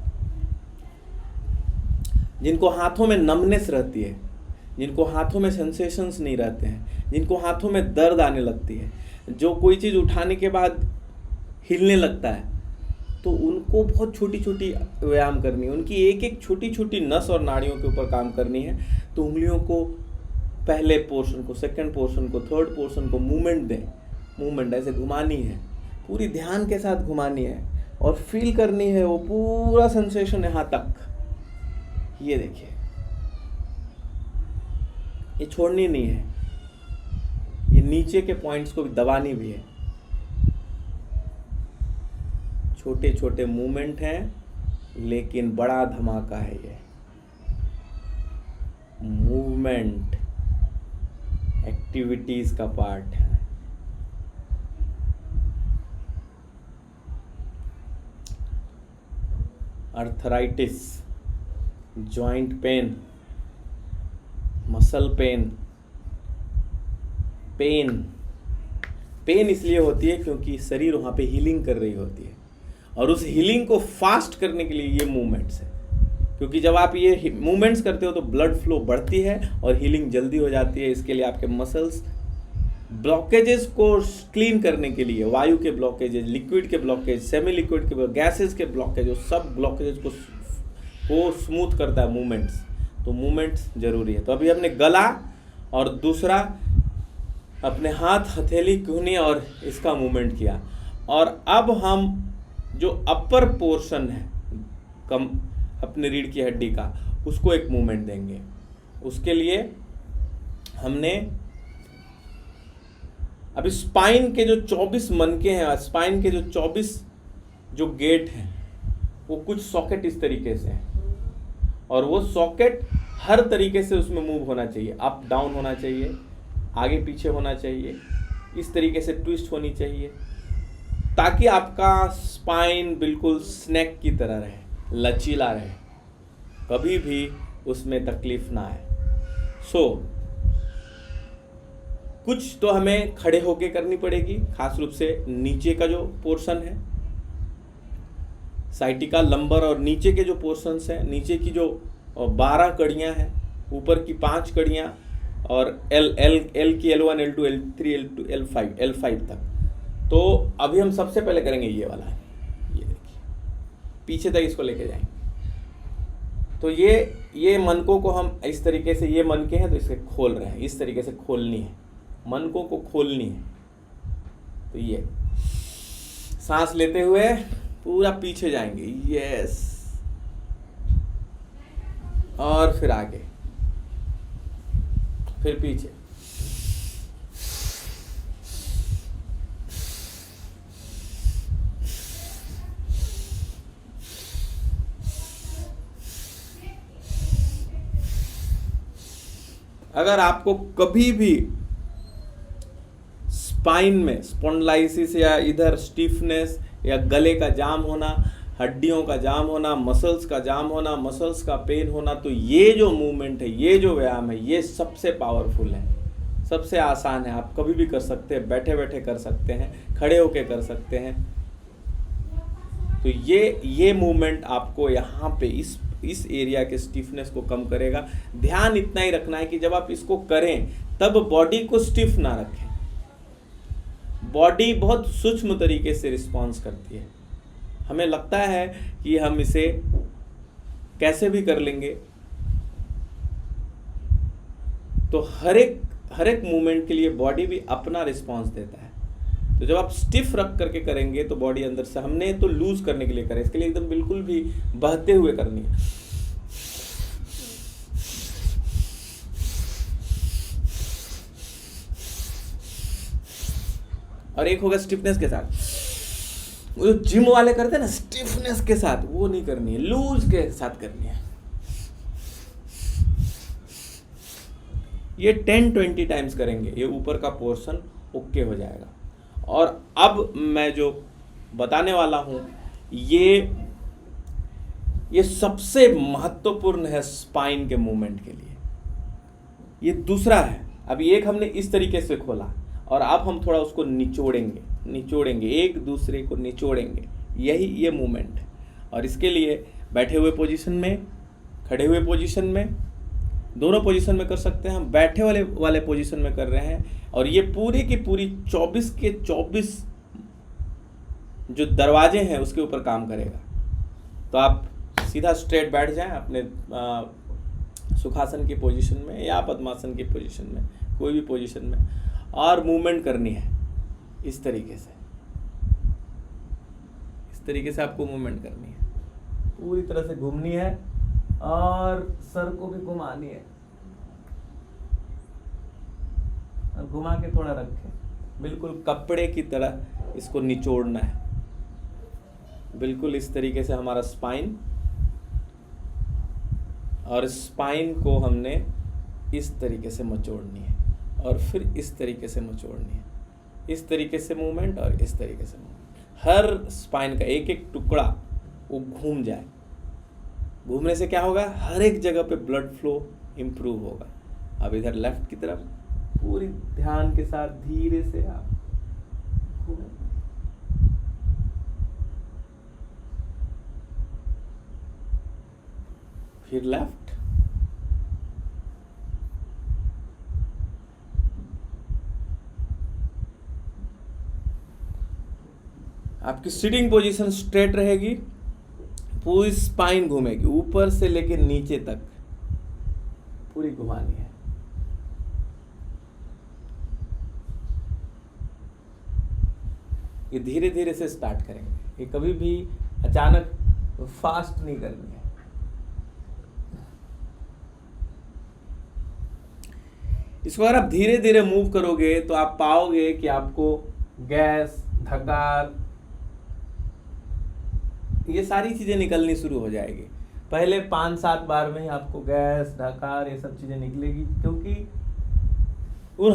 जिनको हाथों में नमनेस रहती है, जिनको हाथों में सेंसेशंस नहीं रहते हैं, जिनको हाथों में दर्द आने लगती है, जो कोई चीज़ उठाने के बाद हिलने लगता है, तो उनको बहुत छोटी छोटी व्यायाम करनी है, उनकी एक एक छोटी छोटी नस और नाड़ियों के ऊपर काम करनी है। तो उंगलियों को, पहले पोर्शन को, सेकंड पोर्शन को, थर्ड पोर्शन को मूवमेंट दें, मूवमेंट ऐसे घुमानी है, पूरी ध्यान के साथ घुमानी है, और फील करनी है वो पूरा सेंसेशन यहाँ तक। ये देखिए, ये छोड़नी नहीं है, ये नीचे के पॉइंट्स को भी दबानी भी है। छोटे छोटे मूवमेंट हैं लेकिन बड़ा धमाका है। ये मूवमेंट एक्टिविटीज का पार्ट है। Arthritis, joint pain, muscle pain, pain इसलिए होती है क्योंकि शरीर वहाँ पे हीलिंग कर रही होती है, और उस हीलिंग को फास्ट करने के लिए ये मूवमेंट्स है। क्योंकि जब आप ये मूवमेंट्स करते हो तो ब्लड फ्लो बढ़ती है और हीलिंग जल्दी हो जाती है। इसके लिए आपके मसल्स ब्लॉकेजेस को क्लीन करने के लिए, वायु के ब्लॉकेजेस, लिक्विड के ब्लॉकेज, सेमी लिक्विड के, गैसेस के ब्लॉकेज, वो सब ब्लॉकेजेस को स्मूथ करता है मूवमेंट्स। तो मूवमेंट्स जरूरी है। तो अभी हमने गला और दूसरा अपने हाथ, हथेली, कोहनी और इसका मूवमेंट किया, और अब हम जो अपर पोर्शन है कम अपने रीढ़ की हड्डी का, उसको एक मूवमेंट देंगे। उसके लिए हमने अभी स्पाइन के जो 24 मनके हैं, स्पाइन के जो 24 जो गेट हैं, वो कुछ सॉकेट इस तरीके से हैं, और वो सॉकेट हर तरीके से उसमें मूव होना चाहिए, अप डाउन होना चाहिए, आगे पीछे होना चाहिए, इस तरीके से ट्विस्ट होनी चाहिए, ताकि आपका स्पाइन बिल्कुल स्नैक की तरह रहे, लचीला रहे, कभी भी उसमें तकलीफ ना आए। कुछ तो हमें खड़े होके करनी पड़ेगी, खास रूप से नीचे का जो पोर्शन है, साइटिका, लंबर और नीचे के जो पोर्शंस हैं, नीचे की जो 12 कड़ियाँ हैं, ऊपर की 5 कड़ियाँ और एल की L1, L2, L3, L2, L5 तक। तो अभी हम सबसे पहले करेंगे ये वाला, ये देखिए पीछे तक इसको लेके जाएंगे। तो ये मनकों को हम इस तरीके से, ये मनके हैं तो इसे खोल रहे हैं, इस तरीके से खोलनी है, मनकों को खोलनी है। तो ये सांस लेते हुए पूरा पीछे जाएंगे, यस, और फिर आगे, फिर पीछे, अगर आपको कभी भी स्पाइन में स्पॉन्डिलाइसिस या इधर स्टिफनेस या गले का जाम होना, हड्डियों का जाम होना, मसल्स का जाम होना, मसल्स का पेन होना, तो ये जो मूवमेंट है, ये जो व्यायाम है, ये सबसे पावरफुल है, सबसे आसान है। आप कभी भी कर सकते हैं, बैठे बैठे कर सकते हैं, खड़े होके कर सकते हैं। तो ये मूवमेंट आपको यहाँ पे इस एरिया के स्टिफनेस को कम करेगा। ध्यान इतना ही रखना है कि जब आप इसको करें तब बॉडी को स्टिफ ना रखें। बॉडी बहुत सूक्ष्म तरीके से रिस्पॉन्स करती है। हमें लगता है कि हम इसे कैसे भी कर लेंगे, तो हर एक मूवमेंट के लिए बॉडी भी अपना रिस्पॉन्स देता है। तो जब आप स्टिफ रख करके करेंगे तो बॉडी अंदर से, हमने तो लूज करने के लिए करें, इसके लिए एकदम बिल्कुल भी बहते हुए करनी है। और एक होगा स्टिफनेस के साथ, वो जो जिम वाले करते हैं ना स्टिफनेस के साथ, वो नहीं करनी है, लूज के साथ करनी है। ये 10-20 टाइम्स करेंगे, ये ऊपर का पोर्शन ओके हो जाएगा। और अब मैं जो बताने वाला हूं ये सबसे महत्वपूर्ण है स्पाइन के मूवमेंट के लिए। ये दूसरा है। अभी एक हमने इस तरीके से खोला और अब हम थोड़ा उसको निचोड़ेंगे, एक दूसरे को निचोड़ेंगे, यही ये मूवमेंट है। और इसके लिए बैठे हुए पोजीशन में, खड़े हुए पोजीशन में, दोनों पोजीशन में कर सकते हैं। हम बैठे वाले पोजीशन में कर रहे हैं और ये पूरी की पूरी 24 के 24 जो दरवाजे हैं उसके ऊपर काम करेगा। तो आप सीधा स्ट्रेट बैठ जाएं अपने सुखासन की पोजीशन में या पद्मासन की पोजीशन में, कोई भी पोजीशन में, और मूवमेंट करनी है इस तरीके से। इस तरीके से आपको मूवमेंट करनी है, पूरी तरह से घूमनी है और सर को भी घुमानी है और घुमा के थोड़ा रखें, बिल्कुल कपड़े की तरह इसको निचोड़ना है। बिल्कुल इस तरीके से हमारा स्पाइन, और स्पाइन को हमने इस तरीके से मचोड़नी है और फिर इस तरीके से मचोड़नी है। इस तरीके से मूवमेंट और इस तरीके से मूवमेंट। हर स्पाइन का एक एक टुकड़ा वो घूम जाए। घूमने से क्या होगा, हर एक जगह पे ब्लड फ्लो इम्प्रूव होगा। अब इधर लेफ्ट की तरफ पूरी ध्यान के साथ धीरे से आप घूमें। फिर लेफ्ट, आपकी सिटिंग पोजीशन स्ट्रेट रहेगी, पूरी स्पाइन घूमेगी, ऊपर से लेकर नीचे तक पूरी घुमानी है। ये धीरे धीरे से स्टार्ट करेंगे, ये कभी भी अचानक फास्ट नहीं करनी है। इसको अगर आप धीरे धीरे मूव करोगे तो आप पाओगे कि आपको गैस, थकान, ये सारी चीजें निकलनी शुरू हो जाएगी। पहले 5-7 बार में ही आपको गैस, डकार, ये सब चीज़ें निकलेगी, क्योंकि इन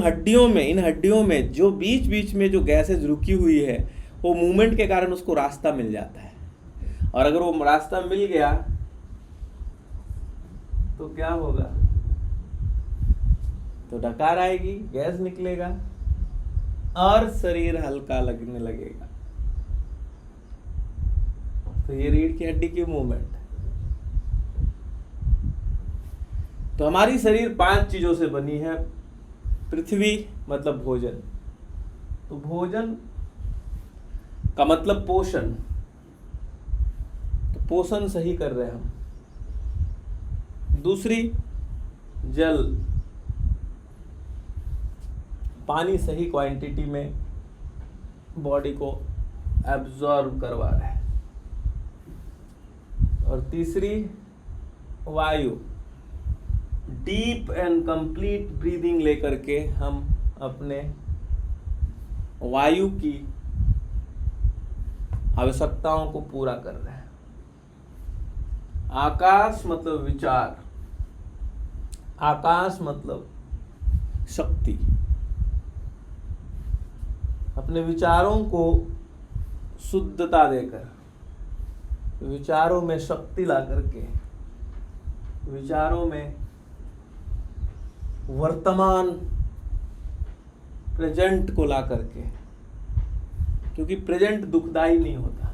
हड्डियों में जो बीच बीच में जो गैसेज रुकी हुई है, वो मूवमेंट के कारण उसको रास्ता मिल जाता है। और अगर वो रास्ता मिल गया तो क्या होगा? तो डकार आएगी, गैस निकलेगा और शरीर हल्का लगने लगेगा। तो ये रीढ़ की हड्डी की मूवमेंट है। तो हमारी शरीर 5 चीजों से बनी है। पृथ्वी मतलब भोजन, तो भोजन का मतलब पोषण, तो पोषण सही कर रहे हैं हम। दूसरी, जल, पानी सही क्वांटिटी में बॉडी को एब्जॉर्ब करवा रहा है। और तीसरी, वायु, डीप एंड कंप्लीट ब्रीदिंग लेकर के हम अपने वायु की आवश्यकताओं को पूरा कर रहे हैं। आकाश मतलब विचार, आकाश मतलब शक्ति। अपने विचारों को शुद्धता देकर, विचारों में शक्ति ला करके, विचारों में वर्तमान प्रेजेंट को ला करके, क्योंकि प्रेजेंट दुखदाई नहीं होता,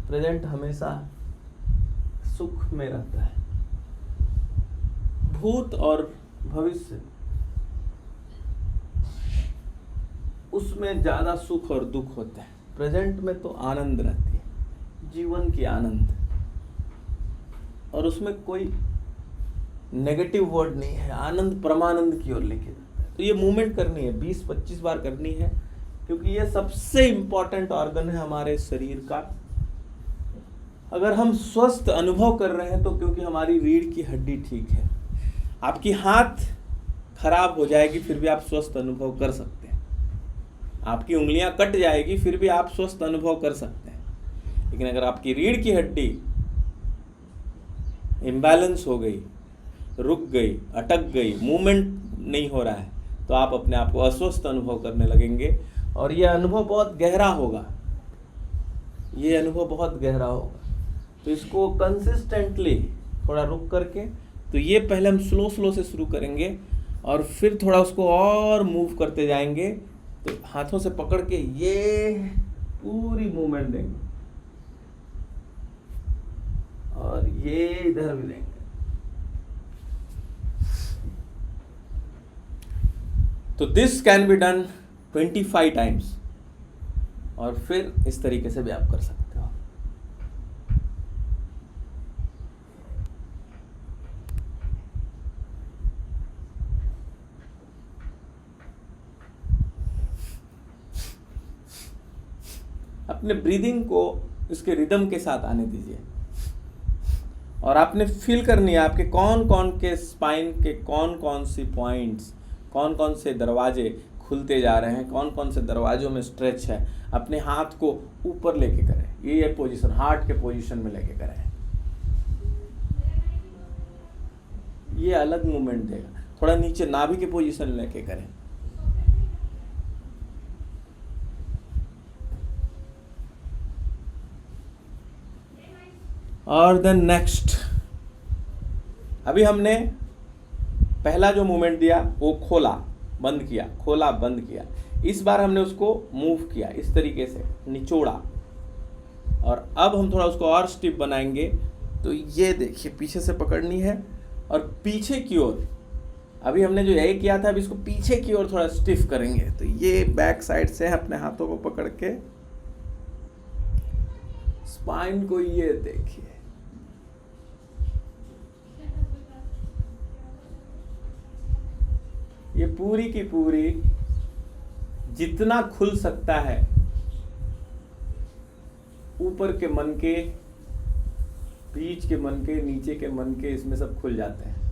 प्रेजेंट हमेशा सुख में रहता है। भूत और भविष्य, उसमें ज्यादा सुख और दुख होता है। प्रेजेंट में तो आनंद रहती है, जीवन की आनंद, और उसमें कोई नेगेटिव वर्ड नहीं है। आनंद परमानंद की ओर लेके जाता है। तो ये मूवमेंट करनी है, 20-25 बार करनी है, क्योंकि ये सबसे इंपॉर्टेंट ऑर्गन है हमारे शरीर का। अगर हम स्वस्थ अनुभव कर रहे हैं तो क्योंकि हमारी रीढ़ की हड्डी ठीक है। आपकी हाथ खराब हो जाएगी फिर भी आप स्वस्थ अनुभव कर सकते हैं, आपकी उंगलियां कट जाएगी फिर भी आप स्वस्थ अनुभव कर सकते हैं। लेकिन अगर आपकी रीढ़ की हड्डी इम्बैलेंस हो गई, रुक गई, अटक गई, मूवमेंट नहीं हो रहा है, तो आप अपने आप को अस्वस्थ अनुभव करने लगेंगे। और ये अनुभव बहुत गहरा होगा, ये अनुभव बहुत गहरा होगा। तो इसको कंसिस्टेंटली थोड़ा रुक करके, तो ये पहले हम स्लो से शुरू करेंगे और फिर थोड़ा उसको और मूव करते जाएंगे। तो हाथों से पकड़ के ये पूरी मूवमेंट देंगे और ये इधर भी देंगे। तो this can be done 25 times, और फिर इस तरीके से भी आप कर सकते हो। अपने ब्रीदिंग को इसके रिदम के साथ आने दीजिए, और आपने फील करनी है आपके कौन कौन के स्पाइन के कौन कौन सी पॉइंट्स, कौन कौन से दरवाजे खुलते जा रहे हैं, कौन कौन से दरवाजों में स्ट्रेच है। अपने हाथ को ऊपर लेके करें, ये पोजीशन, हार्ट के पोजीशन में लेके करें। ये अलग मूवमेंट देगा। थोड़ा नीचे नाभि के पोजीशन लेके करें। और देन नेक्स्ट, अभी हमने पहला जो मूवमेंट दिया वो खोला बंद किया, खोला बंद किया। इस बार हमने उसको मूव किया, इस तरीके से निचोड़ा, और अब हम थोड़ा उसको और स्टिफ बनाएंगे। तो ये देखिए, पीछे से पकड़नी है और पीछे की ओर। अभी हमने जो यही किया था, अभी इसको पीछे की ओर थोड़ा स्टिफ करेंगे। तो ये बैक साइड से अपने हाथों को पकड़ के स्पाइन को, ये देखिए, ये पूरी की पूरी जितना खुल सकता है, ऊपर के मन के, बीच के मन के, नीचे के मन के, इसमें सब खुल जाते हैं।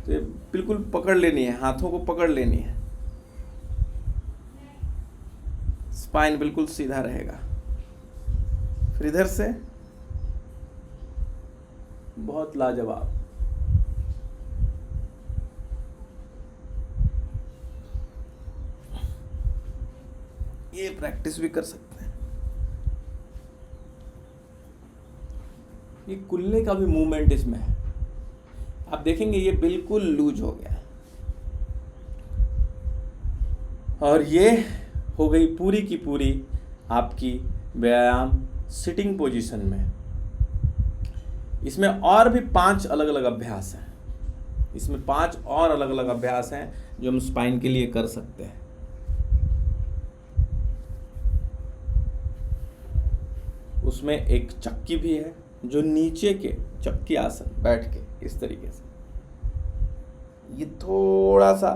तो ये बिल्कुल पकड़ लेनी है, हाथों को पकड़ लेनी है। स्पाइन बिल्कुल सीधा रहेगा। फिर इधर से बहुत लाजवाब। ये प्रैक्टिस भी कर सकते हैं। ये कुल्ले का भी मूवमेंट इसमें है, आप देखेंगे ये बिल्कुल लूज हो गया है। और ये हो गई पूरी की पूरी आपकी व्यायाम सिटिंग पोजीशन में। इसमें और भी 5 अलग अलग अभ्यास हैं, इसमें 5 और अलग अलग अभ्यास हैं जो हम स्पाइन के लिए कर सकते हैं। उसमें एक चक्की भी है जो नीचे के चक्की आसन बैठ के इस तरीके से, ये थोड़ा सा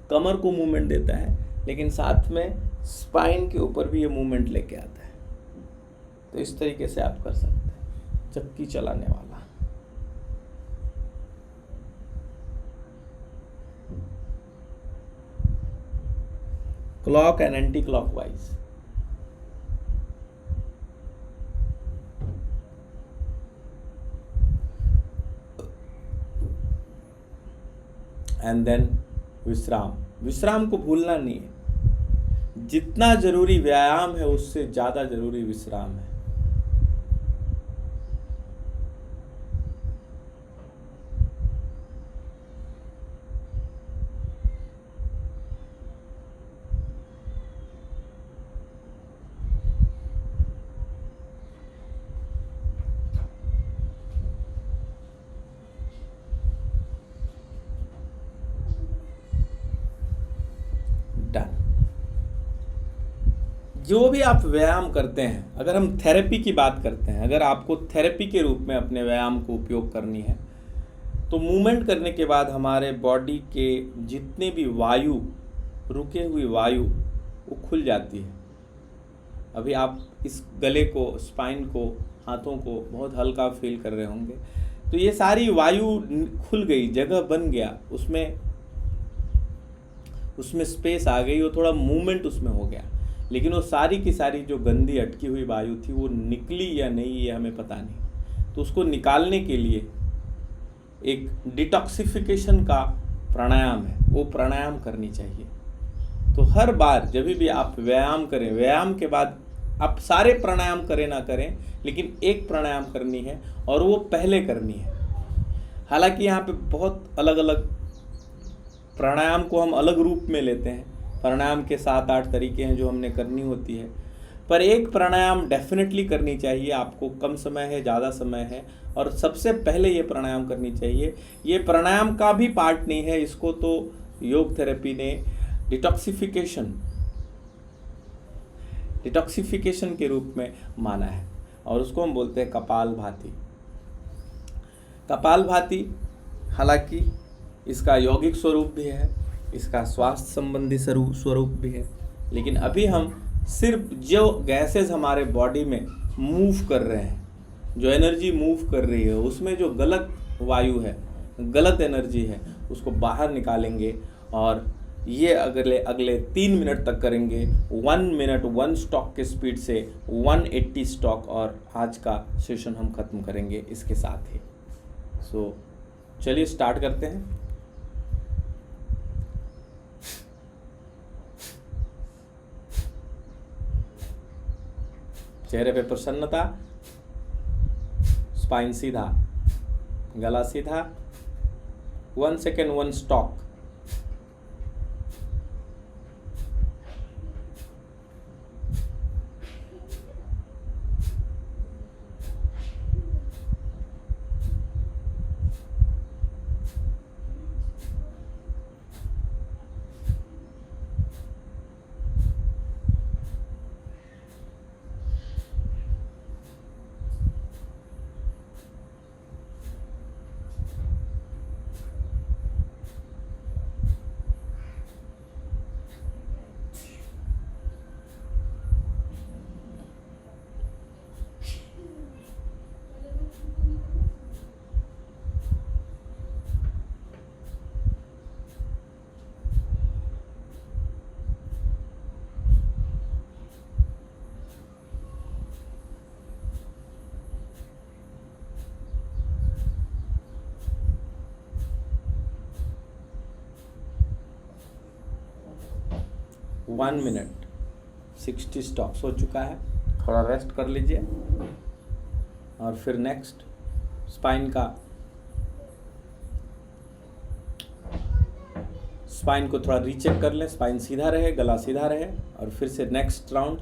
कमर को मूवमेंट देता है लेकिन साथ में स्पाइन के ऊपर भी ये मूवमेंट लेके आता है। तो इस तरीके से आप कर सकते हैं, चक्की चलाने वाला। Clock and anti clockwise. And then विश्राम। विश्राम को भूलना नहीं है, जितना जरूरी व्यायाम है उससे ज्यादा जरूरी विश्राम है। डन। जो भी आप व्यायाम करते हैं, अगर हम थेरेपी की बात करते हैं, अगर आपको थेरेपी के रूप में अपने व्यायाम को उपयोग करनी है तो मूवमेंट करने के बाद हमारे बॉडी के जितने भी वायु, रुके हुई वायु, वो खुल जाती है। अभी आप इस गले को, स्पाइन को, हाथों को बहुत हल्का फील कर रहे होंगे। तो ये सारी वायु खुल गई, जगह बन गया, उसमें स्पेस आ गई, वो थोड़ा मूवमेंट उसमें हो गया। लेकिन वो सारी की सारी जो गंदी अटकी हुई वायु थी वो निकली या नहीं ये हमें पता नहीं। तो उसको निकालने के लिए एक डिटॉक्सिफिकेशन का प्राणायाम है, वो प्राणायाम करनी चाहिए। तो हर बार जब भी आप व्यायाम करें, व्यायाम के बाद आप सारे प्राणायाम करें ना करें, लेकिन एक प्राणायाम करनी है और वो पहले करनी है। हालांकि यहाँ पे बहुत अलग अलग प्राणायाम को हम अलग रूप में लेते हैं, प्राणायाम के 7-8 तरीके हैं जो हमने करनी होती है, पर एक प्राणायाम डेफिनेटली करनी चाहिए। आपको कम समय है, ज़्यादा समय है, और सबसे पहले ये प्राणायाम करनी चाहिए। ये प्राणायाम का भी पार्ट नहीं है, इसको तो योग थेरेपी ने डिटॉक्सिफिकेशन के रूप में माना है, और उसको हम बोलते हैं कपालभाति। कपालभाति हालांकि इसका यौगिक स्वरूप भी है, इसका स्वास्थ्य संबंधी स्वरूप भी है, लेकिन अभी हम सिर्फ जो गैसेस हमारे बॉडी में मूव कर रहे हैं, जो एनर्जी मूव कर रही है, उसमें जो गलत वायु है, गलत एनर्जी है, उसको बाहर निकालेंगे। और ये अगले 3 मिनट तक करेंगे, 1 मिनट 1 स्टॉक के स्पीड से 180 स्टॉक, और आज का सेशन हम खत्म करेंगे इसके साथ ही। सो चलिए स्टार्ट करते हैं। चेहरे पे प्रसन्नता, स्पाइन सीधा, गला सीधा, 1 सेकेंड 1 स्टॉक। 1 मिनट 60 स्टॉप्स हो चुका है, थोड़ा रेस्ट कर लीजिए और फिर नेक्स्ट स्पाइन को थोड़ा रीचेक कर लें, स्पाइन सीधा रहे, गला सीधा रहे, और फिर से नेक्स्ट राउंड।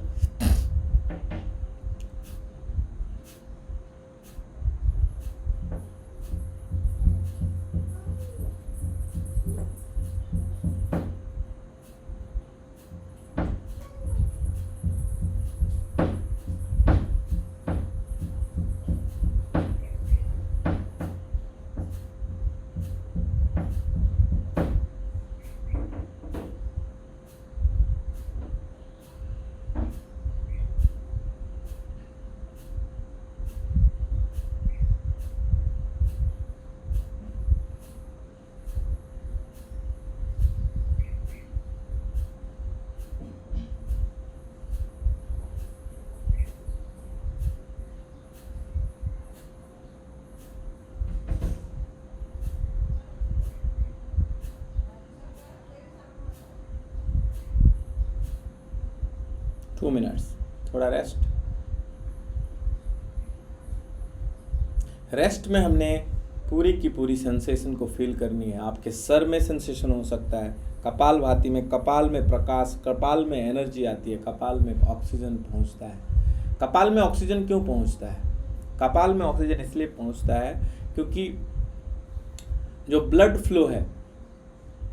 टू मिनट्स, थोड़ा रेस्ट में हमने पूरी की पूरी सेंसेशन को फील करनी है। आपके सर में सेंसेशन हो सकता है, कपालभाति में, कपाल में प्रकाश, कपाल में एनर्जी आती है, कपाल में ऑक्सीजन पहुंचता है। कपाल में ऑक्सीजन क्यों पहुंचता है? कपाल में ऑक्सीजन इसलिए पहुंचता है क्योंकि जो ब्लड फ्लो है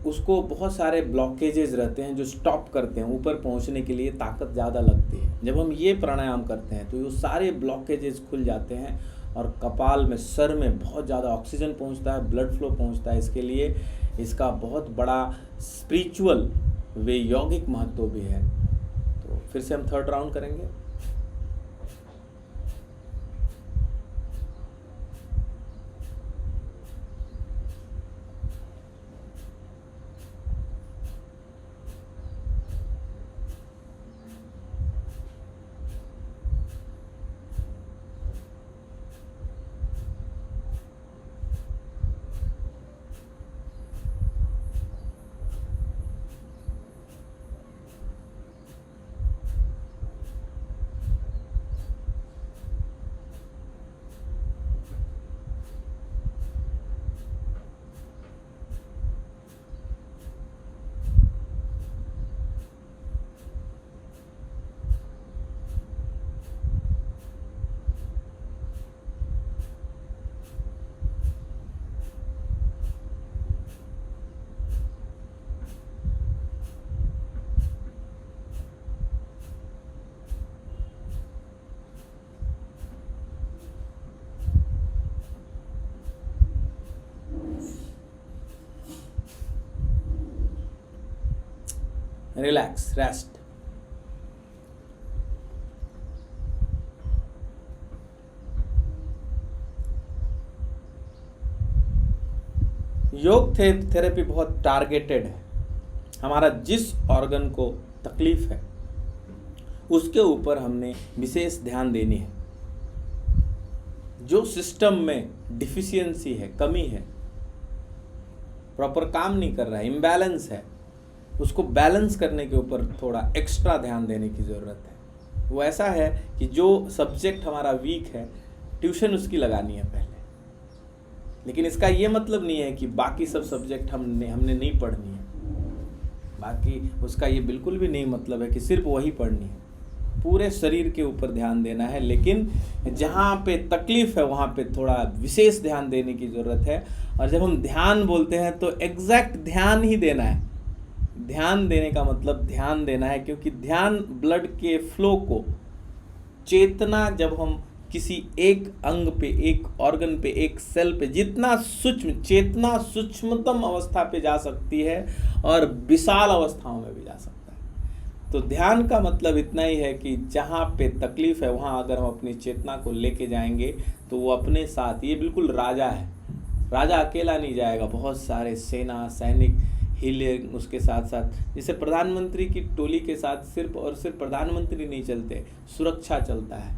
उसको बहुत सारे ब्लॉकेजेस रहते हैं जो स्टॉप करते हैं, ऊपर पहुंचने के लिए ताकत ज़्यादा लगती है। जब हम ये प्राणायाम करते हैं तो ये सारे ब्लॉकेजेस खुल जाते हैं और कपाल में, सर में बहुत ज़्यादा ऑक्सीजन पहुंचता है, ब्लड फ्लो पहुंचता है। इसके लिए इसका बहुत बड़ा स्पिरिचुअल वे, यौगिक महत्व भी है। तो फिर से हम थर्ड राउंड करेंगे। Relax, rest. योग थेरेपी बहुत टारगेटेड है। हमारा जिस ऑर्गन को तकलीफ है उसके ऊपर हमने विशेष ध्यान देनी है। जो सिस्टम में डिफिशियंसी है, कमी है, प्रॉपर काम नहीं कर रहा है, इम्बैलेंस है, उसको बैलेंस करने के ऊपर थोड़ा एक्स्ट्रा ध्यान देने की ज़रूरत है। वो ऐसा है कि जो सब्जेक्ट हमारा वीक है, ट्यूशन उसकी लगानी है पहले। लेकिन इसका ये मतलब नहीं है कि बाकी सब सब्जेक्ट हमने नहीं पढ़नी है। बाकी उसका ये बिल्कुल भी नहीं मतलब है कि सिर्फ वही पढ़नी है। पूरे शरीर के ऊपर ध्यान देना है, लेकिन जहाँ पे तकलीफ है वहाँ पे थोड़ा विशेष ध्यान देने की ज़रूरत है। और जब हम ध्यान बोलते हैं तो एग्जैक्ट ध्यान ही देना है। ध्यान देने का मतलब ध्यान देना है, क्योंकि ध्यान ब्लड के फ्लो को, चेतना, जब हम किसी एक अंग पे, एक ऑर्गन पे, एक सेल पे, जितना सूक्ष्म चेतना सूक्ष्मतम अवस्था पे जा सकती है और विशाल अवस्थाओं में भी जा सकता है। तो ध्यान का मतलब इतना ही है कि जहाँ पे तकलीफ है वहाँ अगर हम अपनी चेतना को लेके जाएंगे तो वो अपने साथ, ये बिल्कुल राजा है, राजा अकेला नहीं जाएगा, बहुत सारे सेना, सैनिक, हिले उसके साथ साथ। जैसे प्रधानमंत्री की टोली के साथ सिर्फ और सिर्फ प्रधानमंत्री नहीं चलते, सुरक्षा चलता है,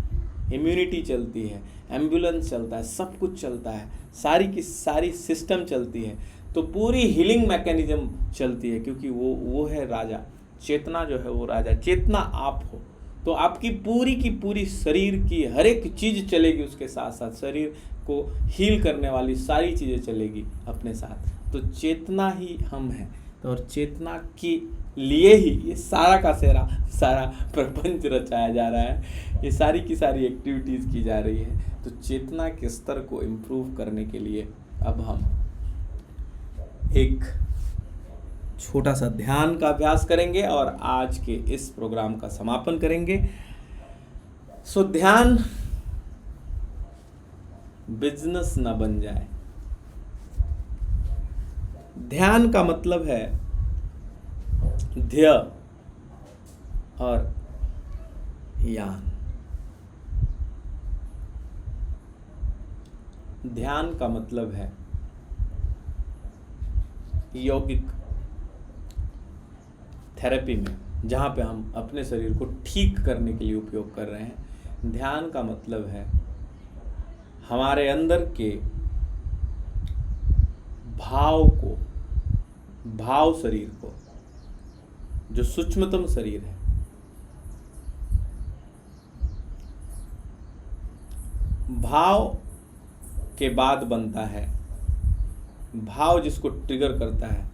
इम्यूनिटी चलती है, एम्बुलेंस चलता है, सब कुछ चलता है, सारी की सारी सिस्टम चलती है। तो पूरी हीलिंग मैकेनिज्म चलती है, क्योंकि वो है राजा। चेतना जो है वो राजा। चेतना आप हो तो आपकी पूरी की पूरी शरीर की हर एक चीज़ चलेगी, उसके साथ साथ शरीर को हील करने वाली सारी चीज़ें चलेगी अपने साथ। तो चेतना ही हम हैं। तो और चेतना के लिए ही ये सारा का सारा प्रपंच रचाया जा रहा है, ये सारी की सारी एक्टिविटीज़ की जा रही है। तो चेतना के स्तर को इम्प्रूव करने के लिए अब हम एक छोटा सा ध्यान का अभ्यास करेंगे और आज के इस प्रोग्राम का समापन करेंगे। सो ध्यान बिजनेस न बन जाए। ध्यान का मतलब है ध्येय और यान। ध्यान का मतलब है यौगिक थेरेपी में, जहाँ पे हम अपने शरीर को ठीक करने के लिए उपयोग कर रहे हैं। ध्यान का मतलब है हमारे अंदर के भाव शरीर को, जो सूक्ष्मतम शरीर है, भाव के बाद बनता है, भाव जिसको ट्रिगर करता है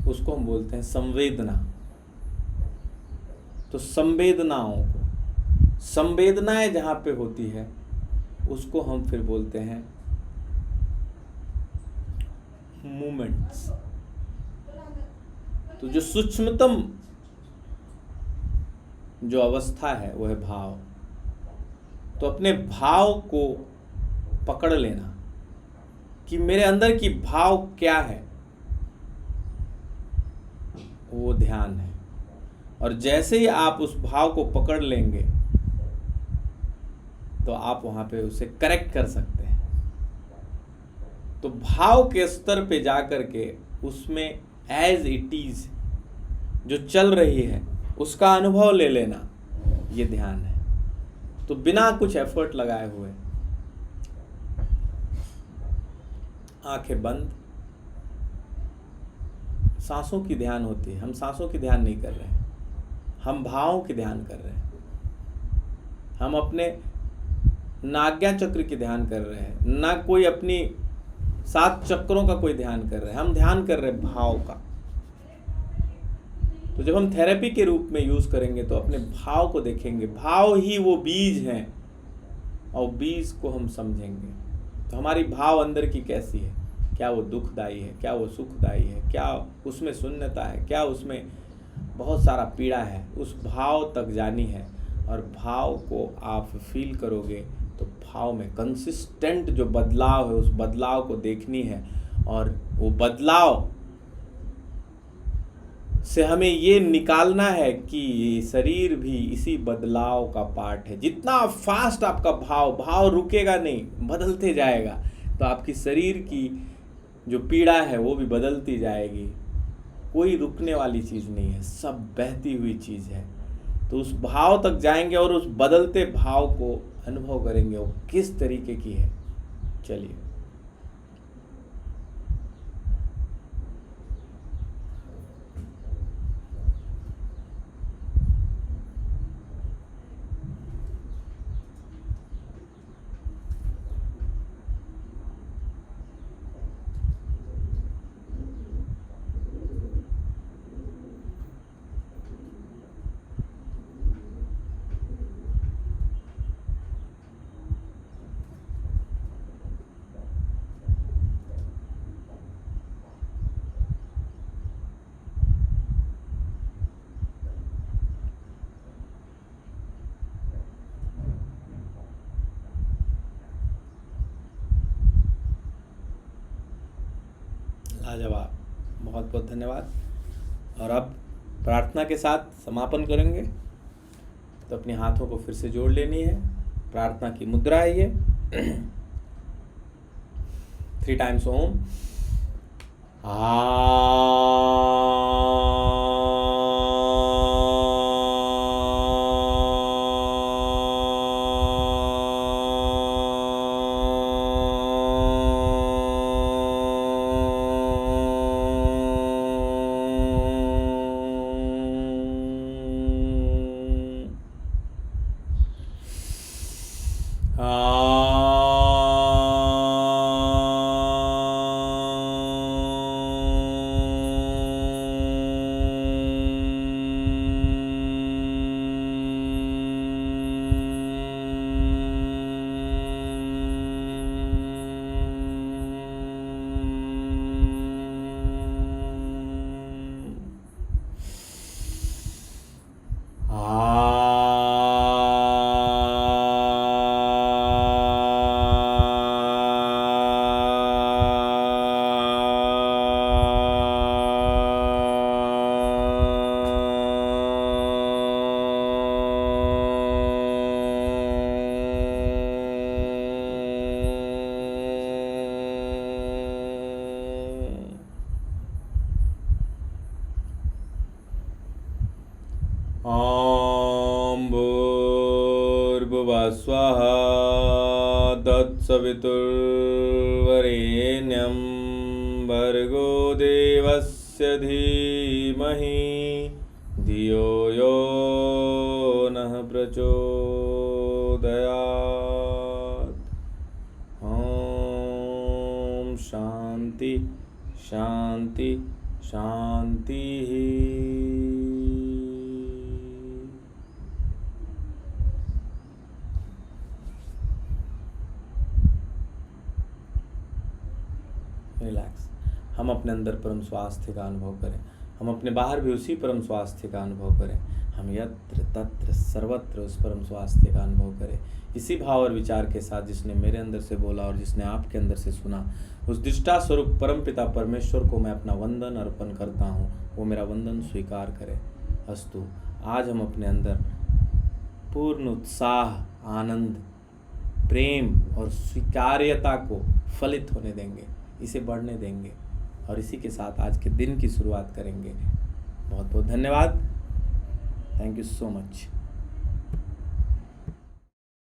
उसको हम बोलते हैं संवेदना। तो संवेदनाएं जहाँ पे होती है उसको हम फिर बोलते हैं मूमेंट्स। तो जो सूक्ष्मतम जो अवस्था है वो है भाव। तो अपने भाव को पकड़ लेना कि मेरे अंदर की भाव क्या है, वो ध्यान है। और जैसे ही आप उस भाव को पकड़ लेंगे तो आप वहां पे उसे करेक्ट कर सकते हैं। तो भाव के स्तर पे जाकर के उसमें एज इट इज जो चल रही है उसका अनुभव ले लेना, ये ध्यान है। तो बिना कुछ एफर्ट लगाए हुए आंखें बंद, सांसों की ध्यान होती है। हम सांसों की ध्यान नहीं कर रहे हैं, हम भावों की ध्यान कर रहे हैं। हम अपने नाज्ञा चक्र की ध्यान कर रहे हैं, ना कोई अपनी 7 चक्रों का कोई ध्यान कर रहे हैं। हम ध्यान कर रहे हैं भाव का। तो जब हम थेरेपी के रूप में यूज करेंगे तो अपने भाव को देखेंगे, भाव ही वो बीज हैं और बीज को हम समझेंगे। तो हमारी भाव अंदर की कैसी है, क्या वो दुखदाई है, क्या वो सुखदाई है, क्या उसमें शून्यता है, क्या उसमें बहुत सारा पीड़ा है, उस भाव तक जानी है। और भाव को आप फील करोगे तो भाव में कंसिस्टेंट जो बदलाव है उस बदलाव को देखनी है। और वो बदलाव से हमें ये निकालना है कि ये शरीर भी इसी बदलाव का पार्ट है। जितना फास्ट आपका भाव रुकेगा नहीं, बदलते जाएगा, तो आपकी शरीर की जो पीड़ा है वो भी बदलती जाएगी। कोई रुकने वाली चीज़ नहीं है, सब बहती हुई चीज़ है। तो उस भाव तक जाएंगे और उस बदलते भाव को अनुभव करेंगे वो किस तरीके की है। चलिए, लाजवाब, बहुत बहुत धन्यवाद। और अब प्रार्थना के साथ समापन करेंगे। तो अपने हाथों को फिर से जोड़ लेनी है, प्रार्थना की मुद्रा है ये। 3 टाइम्स ओम। ॐ भूर्भुवः स्वः तत्सवितुर्वरेण्यं भर्गो देवस्य धीमहि धियो यो नः प्रचोदयात्। ॐ शान्ति शान्ति शान्तिः। रिलैक्स। हम अपने अंदर परम स्वास्थ्य का अनुभव करें, हम अपने बाहर भी उसी परम स्वास्थ्य का अनुभव करें। हम यत्र तत्र सर्वत्र उस परम स्वास्थ्य का अनुभव करें। इसी भाव और विचार के साथ जिसने मेरे अंदर से बोला और जिसने आपके अंदर से सुना, उस दृष्टा स्वरूप परम पिता परमेश्वर को मैं अपना वंदन अर्पण करता हूँ, वो मेरा वंदन स्वीकार करे। अस्तु। आज हम अपने अंदर पूर्ण उत्साह, आनंद, प्रेम और स्वीकार्यता को फलित होने देंगे, इसे बढ़ने देंगे और इसी के साथ आज के दिन की शुरुआत करेंगे। बहुत बहुत धन्यवाद। Thank you so much.